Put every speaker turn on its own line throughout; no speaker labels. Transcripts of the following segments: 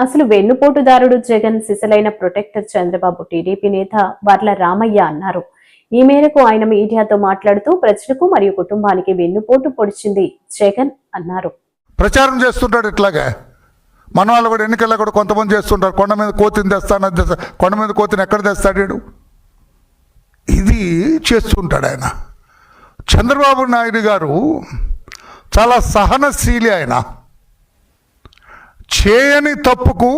అసలు వెన్నుపోటుదారుడు జగన్, సిసలైన protector Chandrababu TDP నేత వర్ల రామయ్య అన్నారు. ఈ మేరకు ఆయన మీడియాతో మాట్లాడుతూ ప్రజలకు మరియు కుటుంబానికి వెన్నుపోటు పొడిచింది జగన్ అన్నారు.
ప్రచారం చేస్తుంటాడు ఇట్లాగే. మన వాళ్ళు కూడా ఎన్నికల్లో కూడా కొంతమంది చేస్తుంటారు. కొండ మీద కోతిని తెస్తాను, కొండ మీద కోతిని ఎక్కడ తెస్తాడు? ఇది చేస్తుంటాడు ఆయన. చంద్రబాబు నాయుడు గారు చాలా సహనశీలి. ఆయన చేయని తప్పుకు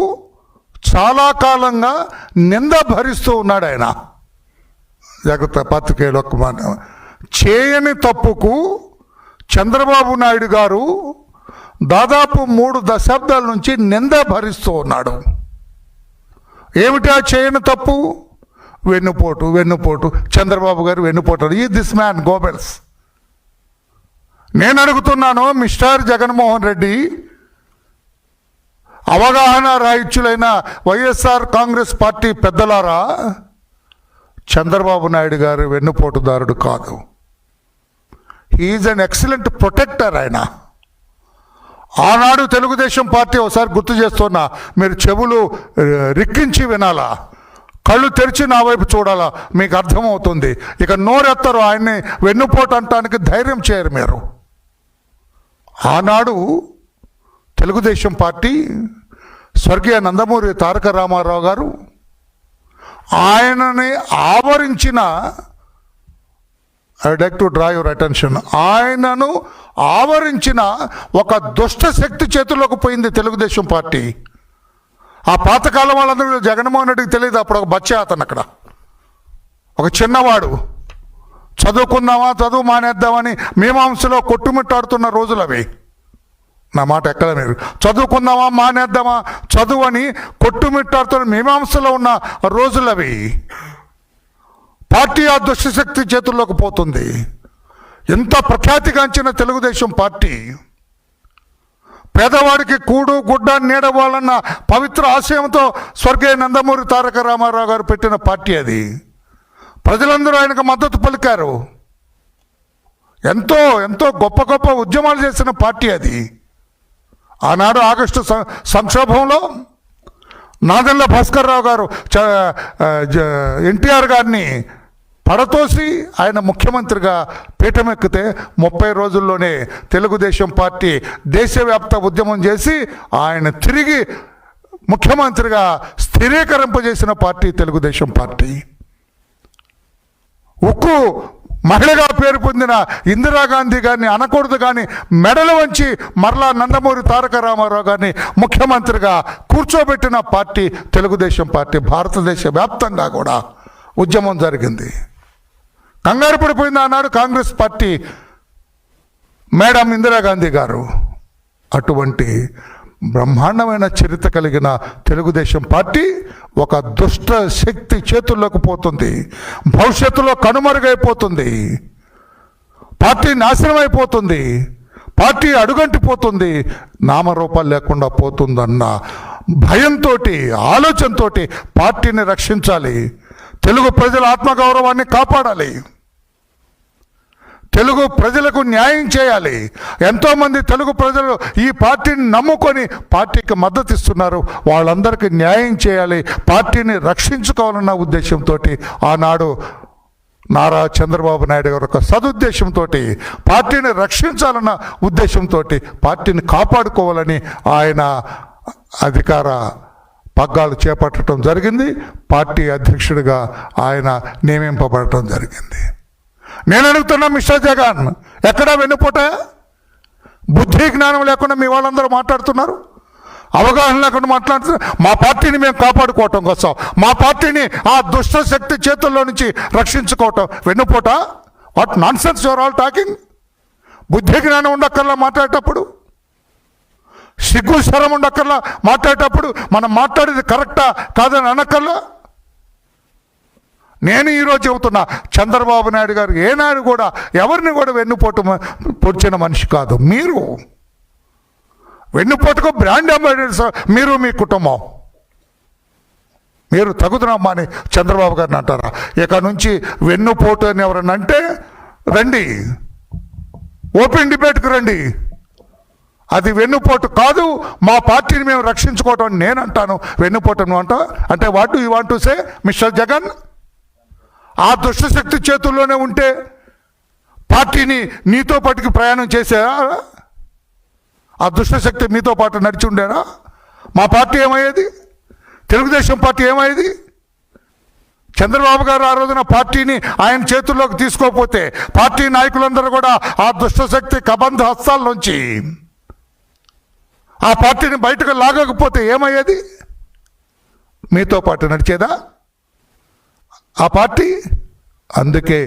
చాలా కాలంగా నింద భరిస్తూ ఉన్నాడు. ఆయన జాగ్రత్త పత్రికేయులు ఒక్క మాట. చేయని తప్పుకు చంద్రబాబు నాయుడు గారు దాదాపు 3 దశాబ్దాల నుంచి నింద భరిస్తూ ఉన్నాడు. ఏమిటి ఆ చేయని తప్పు? వెన్నుపోటు. చంద్రబాబు గారు వెన్నుపోటు. ఈ దిస్ మ్యాన్ గోబెల్స్. నేను అడుగుతున్నాను, మిస్టర్ జగన్మోహన్ రెడ్డి, అవగాహన రాహిత్యులైన వైఎస్ఆర్ కాంగ్రెస్ పార్టీ పెద్దలారా, చంద్రబాబు నాయుడు గారు వెన్నుపోటుదారుడు కాదు. He's an excellent protector. ఆయన ఆనాడు తెలుగుదేశం పార్టీ, ఒకసారి గుర్తు చేస్తున్నా, మీరు చెవులు రిక్కించి వినాలా, కళ్ళు తెరిచి నా వైపు చూడాలా, మీకు అర్థమవుతుంది. ఇక నోరెత్తరు, ఆయన్ని వెన్నుపోటు అంటానికి ధైర్యం చేయరు మీరు. ఆనాడు తెలుగుదేశం పార్టీ స్వర్గీయ నందమూరి తారక రామారావు గారు ఆయనని ఆవరించిన, I would like to draw your attention, ఆయనను ఆవరించిన ఒక దుష్ట శక్తి చేతుల్లోకి పోయింది తెలుగుదేశం పార్టీ. ఆ పాతకాలం వాళ్ళందరూ జగన్మోహన్ రెడ్డికి తెలియదు. అప్పుడు ఒక బచ్చా అతను, అక్కడ ఒక చిన్నవాడు, చదువుకుందామా చదువు మానేద్దామని మీమాంసలో కొట్టుమిట్టాడుతున్న రోజులు అవి. నా మాట ఎక్కడ మీరు, చదువుకుందామా మానేద్దామా చదువు అని కొట్టుమిట్టాడుతున్న మీమాంసలో ఉన్న రోజులు అవి. పార్టీ ఆ దుష్టశక్తి చేతుల్లోకి పోతుంది. ఎంత ప్రఖ్యాతిగాంచిన తెలుగుదేశం పార్టీ, పేదవాడికి కూడు గుడ్డ నీడవాలన్న పవిత్ర ఆశయంతో స్వర్గీయ నందమూరి తారక రామారావు గారు పెట్టిన పార్టీ అది. ప్రజలందరూ ఆయనకు మద్దతు పలికారు. ఎంతో ఎంతో గొప్ప గొప్ప ఉద్యమాలు చేసిన పార్టీ అది. ఆనాడు ఆగస్టు సంక్షోభంలో నాదెండ్ల భాస్కర్ రావు గారు ఎన్టీఆర్ గారిని పడతోసి ఆయన ముఖ్యమంత్రిగా పీఠమెక్కితే 30 రోజుల్లోనే తెలుగుదేశం పార్టీ దేశవ్యాప్త ఉద్యమం చేసి ఆయన తిరిగి ముఖ్యమంత్రిగా స్థిరీకరింపజేసిన పార్టీ తెలుగుదేశం పార్టీ. ఉక్కు మహిళగా పేరు పొందిన ఇందిరాగాంధీ గారిని అనకూడదు కానీ మెడలు వంచి మరలా నందమూరి తారక రామారావు గారిని ముఖ్యమంత్రిగా కూర్చోబెట్టిన పార్టీ తెలుగుదేశం పార్టీ. భారతదేశ వ్యాప్తంగా కూడా ఉద్యమం జరిగింది. కంగారు పడిపోయింది ఆనాడు కాంగ్రెస్ పార్టీ, మేడం ఇందిరాగాంధీ గారు. అటువంటి బ్రహ్మాండమైన చరిత్ర కలిగిన తెలుగుదేశం పార్టీ ఒక దుష్ట శక్తి చేతుల్లోకి పోతుంది. భవిష్యత్తులో కనుమరుగైపోతుంది. పార్టీ నాశనం అయిపోతుంది. పార్టీ అడుగంటిపోతుంది. నామరూపాలు లేకుండా పోతుందన్న భయంతో, ఆలోచనతో పార్టీని రక్షించాలి. తెలుగు ప్రజల ఆత్మగౌరవాన్ని కాపాడాలి. తెలుగు ప్రజలకు న్యాయం చేయాలి. ఎంతోమంది తెలుగు ప్రజలు ఈ పార్టీని నమ్ముకొని పార్టీకి మద్దతు ఇస్తున్నారు. వాళ్ళందరికీ న్యాయం చేయాలి, పార్టీని రక్షించుకోవాలన్న ఉద్దేశంతో ఆనాడు నారా చంద్రబాబు నాయుడు గారు ఒక సదుద్దేశంతో పార్టీని రక్షించాలన్న ఉద్దేశంతో పార్టీని కాపాడుకోవాలని ఆయన అధికార పగ్గాలు చేపట్టడం జరిగింది. పార్టీ అధ్యక్షుడిగా ఆయన నియమింపబడటం జరిగింది. నేను అడుగుతున్నా, మిస్టర్ జగన్, ఎక్కడా వెన్నుపోట? బుద్ధి జ్ఞానం లేకుండా మీ వాళ్ళందరూ మాట్లాడుతున్నారు, అవగాహన లేకుండా మాట్లాడుతున్నారు. మా పార్టీని మేము కాపాడుకోవటం కోసం, మా పార్టీని ఆ దుష్ట శక్తి చేతుల్లో నుంచి రక్షించుకోవటం వెన్నుపోట? What nonsense your all talking? బుద్ధి జ్ఞానం ఉండక్కర్లా మాట్లాడేటప్పుడు, సిగ్గు శరం ఉండక్కర్లా మాట్లాడేటప్పుడు, మనం మాట్లాడేది కరెక్టా కాదని అనక్కర్లా. నేను ఈరోజు చెబుతున్నా, చంద్రబాబు నాయుడు గారు ఏనాడు కూడా ఎవరిని కూడా వెన్నుపోటు పొడిచిన మనిషి కాదు. మీరు వెన్నుపోటుకు బ్రాండ్ అంబాసిడర్స్, మీరు మీ కుటుంబం. మీరు తగుదనమ్మా అని చంద్రబాబు గారిని అంటారా? ఇక నుంచి వెన్నుపోటు అని ఎవరన్నా అంటే రండి, ఓపెన్ డిబేట్కి రండి. అది వెన్నుపోటు కాదు. మా పార్టీని మేము రక్షించుకోవటం నేను అంటాను. వెన్నుపోటు నువ్వు అంటావు అంటే what do you want to say mister Jagan? ఆ దుష్టశక్తి చేతుల్లోనే ఉంటే పార్టీని నీతో పాటుకి ప్రయాణం చేసారా? ఆ దుష్టశక్తి మీతో పాటు నడిచి ఉండేనా? మా పార్టీ ఏమయ్యేది? తెలుగుదేశం పార్టీ ఏమయ్యేది? చంద్రబాబు గారు ఆ రోజున పార్టీని ఆయన చేతుల్లోకి తీసుకోకపోతే, పార్టీ నాయకులందరూ కూడా ఆ దుష్టశక్తి కబంధ హస్తాల నుంచి ఆ పార్టీని బయటకు లాగకపోతే ఏమయ్యేది? మీతో పాటు నడిచేదా ఆ పార్టీ? అందుకే